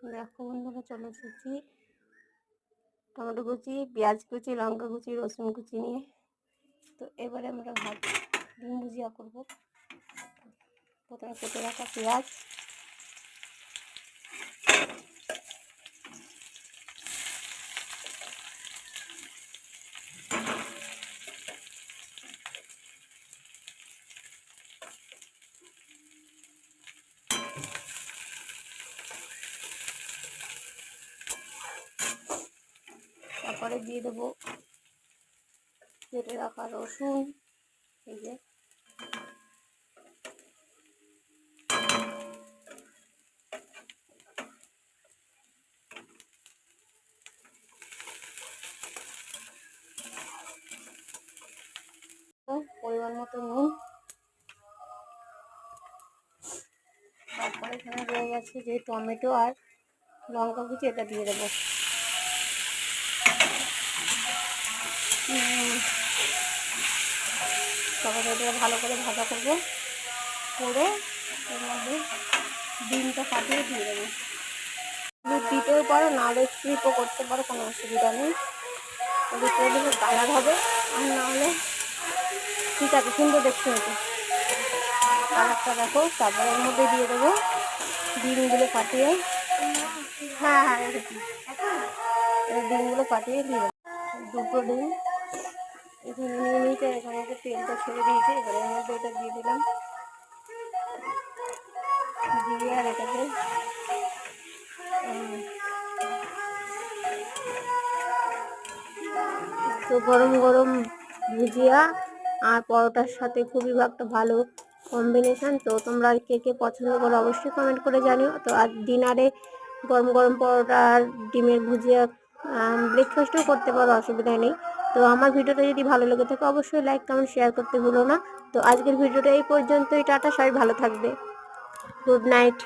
দেখো বন্ধুরা, চলে এসেছি টমেটো কুচি, পেঁয়াজ কুচি, লঙ্কা কুচি, রসুন কুচি নিয়ে। তো এবারে আমরা ডিম ভুজিয়া করবো। প্রথমে কেটে রাখা পেঁয়াজ, তারপরে দিয়ে দেবো কেটে রাখা রসুন। এই যে পরিমাণ মতো নুন। তারপরে এখানে রয়ে গেছে যে টমেটো আর লঙ্কা কুচি, এটা দিয়ে দেবো। তারপরে এটা ভালো করে ভাজা করবো, করে এর মধ্যে ডিমটা ফাটিয়ে দিয়ে দেবো। দিতেও পারো, না হলে স্কিপও করতে পারো, কোনো অসুবিধা নেই। তবে দিলে কালার হবে, আর না হলে ঠিক আছে, সুন্দর দেখতে হবে কালারটা। দেখো, তারপরে এর মধ্যে দিয়ে দেবো ডিমগুলো ফাটিয়ে। হ্যাঁ হ্যাঁ, ডিমগুলো ফাটিয়ে দিয়ে দেবো। দুটো ডিম এখানে নিয়ে নিয়েছে, এখানে তেলটা ছেড়ে দিয়েছে। এবারে এর মধ্যে এটা দিয়ে দিলাম, দিয়ে আর এটাকে তো গরম গরম ভুজিয়া আর পরোটার সাথে খুবই একটা ভালো কম্বিনেশান। তো তোমরা কে কে পছন্দ করো অবশ্যই কমেন্ট করে জানিও। তো আজ ডিনারে গরম গরম পরোটা আর ডিমের ভুজিয়া ব্রেকফাস্টও করতে পারো, অসুবিধা নেই। তো আমার ভিডিওটা যদি ভালো লেগে থাকে অবশ্যই লাইক কমেন্ট শেয়ার করতে ভুলো না। তো আজকের ভিডিওটা এই পর্যন্তই। টাটা, সবাই ভালো থাকবে। Good night.